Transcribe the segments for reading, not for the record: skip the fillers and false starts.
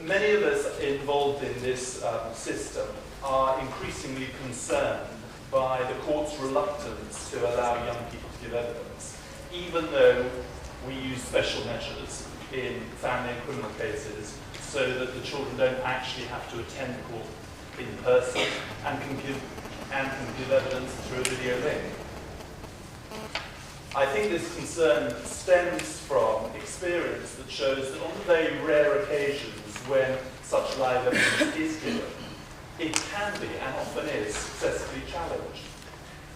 Many of us involved in this system are increasingly concerned by the court's reluctance to allow young people to give evidence, even though we use special measures in family and criminal cases so that the children don't actually have to attend court in person and can give evidence through a video link. I think this concern stems from experience that shows that on very rare occasions when such live evidence is given, it can be, and often is, successfully challenged.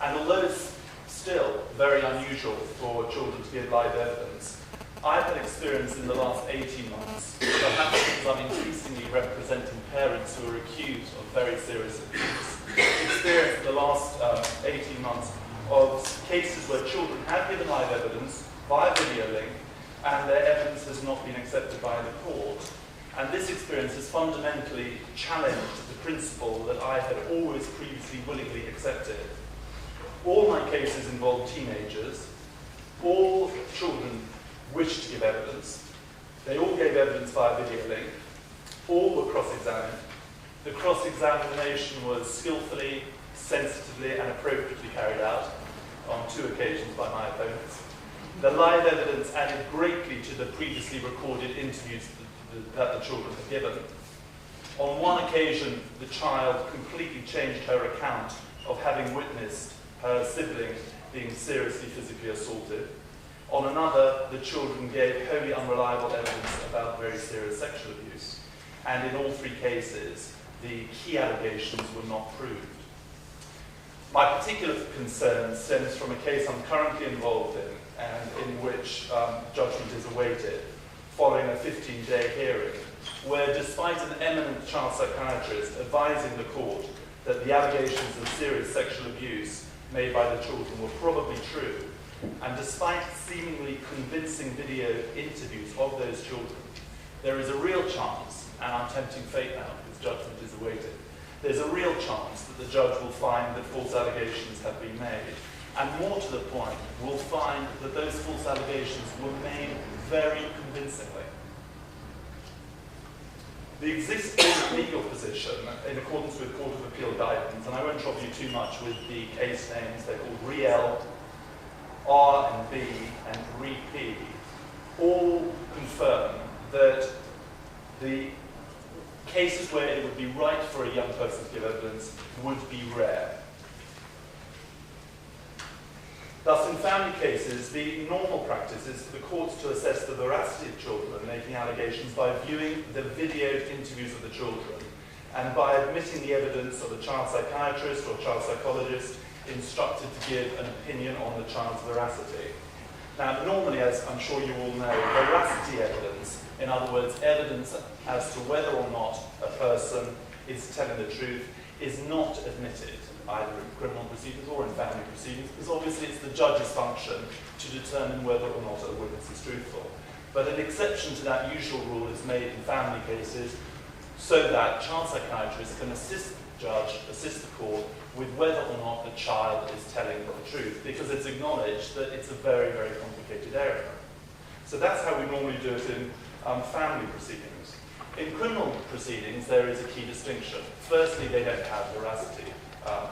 And although it's still very unusual for children to give live evidence, I've had experience in the last 18 months, perhaps because I'm increasingly representing parents who are accused of very serious abuse, experience in the last 18 months of cases where children have given live evidence via video link and their evidence has not been accepted by the court. And this experience has fundamentally challenged the principle that I had always previously willingly accepted. All my cases involved teenagers. All children wished to give evidence. They all gave evidence via video link. All were cross-examined. The cross-examination was skillfully, sensitively, and appropriately carried out on 2 occasions by my opponents. The live evidence added greatly to the previously recorded interviews that the children had given. On one occasion, the child completely changed her account of having witnessed her sibling being seriously physically assaulted. On another, the children gave wholly unreliable evidence about very serious sexual abuse. And in all 3 cases, the key allegations were not proved. My particular concern stems from a case I'm currently involved in and in which judgment is awaited following a 15-day hearing, where despite an eminent child psychiatrist advising the court that the allegations of serious sexual abuse made by the children were probably true, and despite seemingly convincing video interviews of those children, there is a real chance, and I'm tempting fate now because judgment is awaited, there's a real chance that the judge will find that false allegations have been made. And more to the point, will find that those false allegations were made very convincingly. The existing legal position, in accordance with Court of Appeal guidance, and I won't trouble you too much with the case names, they're called REL, R and B, and RE-P, all confirm that the cases where it would be right for a young person to give evidence would be rare. Thus, in family cases, the normal practice is for the courts to assess the veracity of children making allegations by viewing the videoed interviews of the children and by admitting the evidence of a child psychiatrist or child psychologist instructed to give an opinion on the child's veracity. Now, normally, as I'm sure you all know, veracity evidence, in other words, evidence as to whether or not a person is telling the truth, is not admitted either in criminal proceedings or in family proceedings, because obviously it's the judge's function to determine whether or not a witness is truthful. But an exception to that usual rule is made in family cases so that child psychiatrists can assist the judge, assist the court, with whether or not the child is telling the truth, because it's acknowledged that it's a very, very complicated area. So that's how we normally do it in family proceedings. In criminal proceedings, there is a key distinction. Firstly, they don't have veracity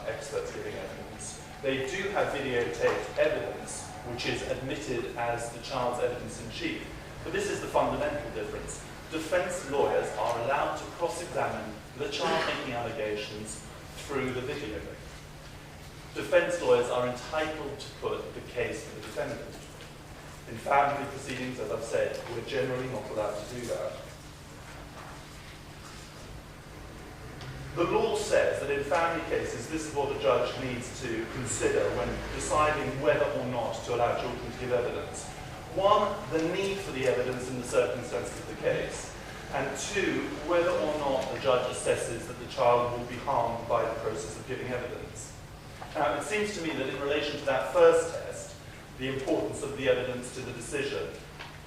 experts giving evidence. They do have videotaped evidence, which is admitted as the child's evidence in chief. But this is the fundamental difference. Defense lawyers are allowed to cross-examine the child making allegations through the video link. Defense lawyers are entitled to put the case to the defendant. In family proceedings, as I've said, we're generally not allowed to do that. The law says that in family cases, this is what a judge needs to consider when deciding whether or not to allow children to give evidence. 1, the need for the evidence in the circumstances of the case. And 2, whether or not the judge assesses that the child will be harmed by the process of giving evidence. Now, it seems to me that in relation to that first test, the importance of the evidence to the decision,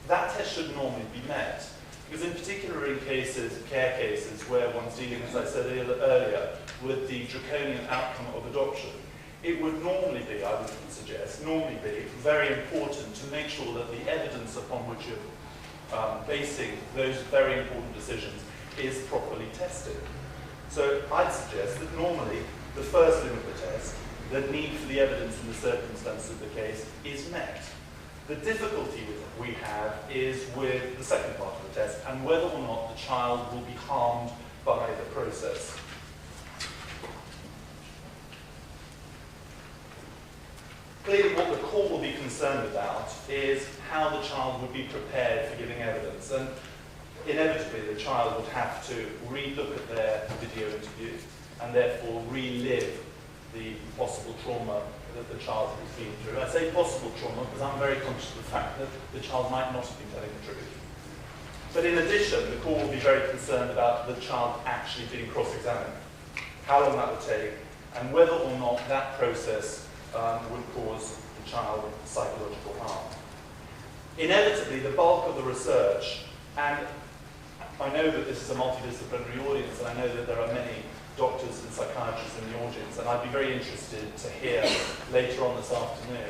that test should normally be met. Because in particular in cases, care cases, where one's dealing, as I said earlier, with the draconian outcome of adoption, it would normally be, I would suggest, normally be very important to make sure that the evidence upon which you're basing those very important decisions is properly tested. So I'd suggest that normally the first limit of the test, the need for the evidence in the circumstances of the case, is met. The difficulty we have is with the second part of the test and whether or not the child will be harmed by the process. Clearly, what the court will be concerned about is how the child would be prepared for giving evidence. And inevitably, the child would have to re-look at their video interview and therefore relive the possible trauma that the child has been through. I say possible trauma because I'm very conscious of the fact that the child might not have been telling the truth. But in addition, the court will be very concerned about the child actually being cross-examined, how long that would take, and whether or not that process would cause the child psychological harm. Inevitably, the bulk of the research, and I know that this is a multidisciplinary audience, and I know that there are many doctors and psychiatrists in the audience, and I'd be very interested to hear later on this afternoon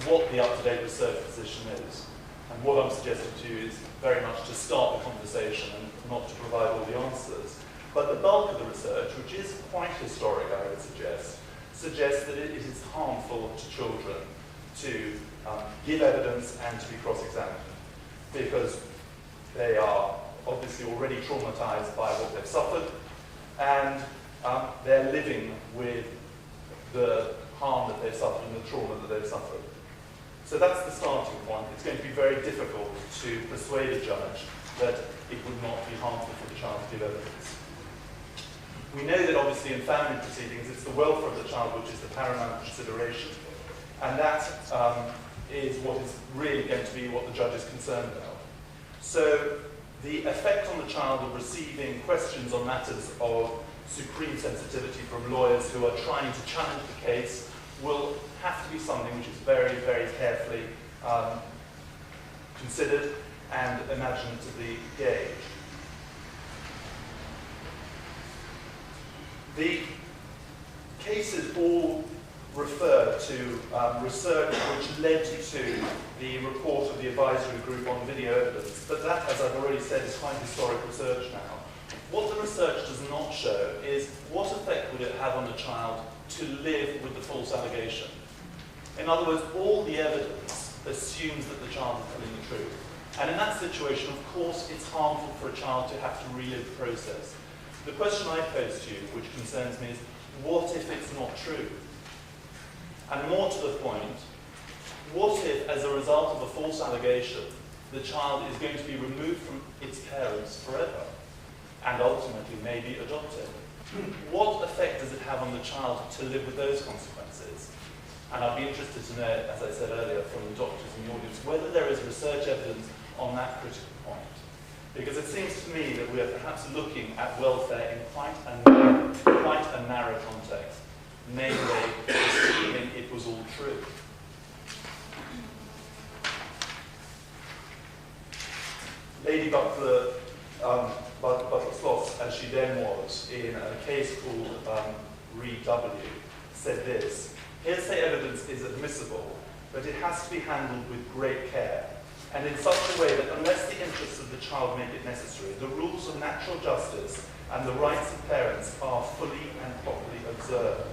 what the up-to-date research position is. And what I'm suggesting to you is very much to start the conversation and not to provide all the answers. But the bulk of the research, which is quite historic, I would suggest, suggests that it is harmful to children to give evidence and to be cross-examined, because they are obviously already traumatized by what they've suffered, and they're living with the harm that they've suffered and the trauma that they've suffered. So that's the starting point. It's going to be very difficult to persuade a judge that it would not be harmful for the child to give evidence. We know that obviously in family proceedings, it's the welfare of the child which is the paramount consideration. And that is what is really going to be what the judge is concerned about. So the effect on the child of receiving questions on matters of supreme sensitivity from lawyers who are trying to challenge the case will have to be something which is very, very carefully considered and imaginatively gauged. The cases all refer to research which led to the report of the advisory group on video evidence, but that, as I've already said, is quite historic research now. What the research does not show is what effect would it have on a child to live with the false allegation. In other words, all the evidence assumes that the child is telling the truth. And in that situation, of course, it's harmful for a child to have to relive the process. The question I pose to you, which concerns me, is what if it's not true? And more to the point, what if, as a result of a false allegation, the child is going to be removed from its parents forever, and ultimately maybe adopted? What effect does it have on the child to live with those consequences? And I'd be interested to know, as I said earlier, from the doctors in the audience, whether there is research evidence on that critical point. Because it seems to me that we are perhaps looking at welfare in quite a narrow context, namely assuming it was all true. Lady Butler Sloss, as she then was, in a case called Reed W, said this: hearsay evidence is admissible, but it has to be handled with great care, and in such a way that unless the interests of the child make it necessary, the rules of natural justice and the rights of parents are fully and properly observed.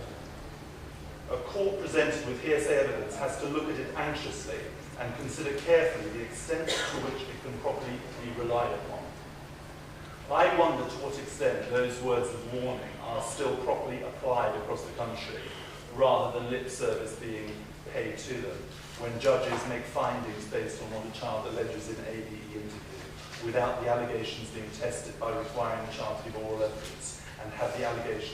A court presented with hearsay evidence has to look at it anxiously and consider carefully the extent to which it can properly be relied upon. I wonder to what extent those words of warning are still properly applied across the country, rather than lip service being paid to them, when judges make findings based on what a child alleges in an ADE interview, without the allegations being tested by requiring the child to give oral evidence and have the allegations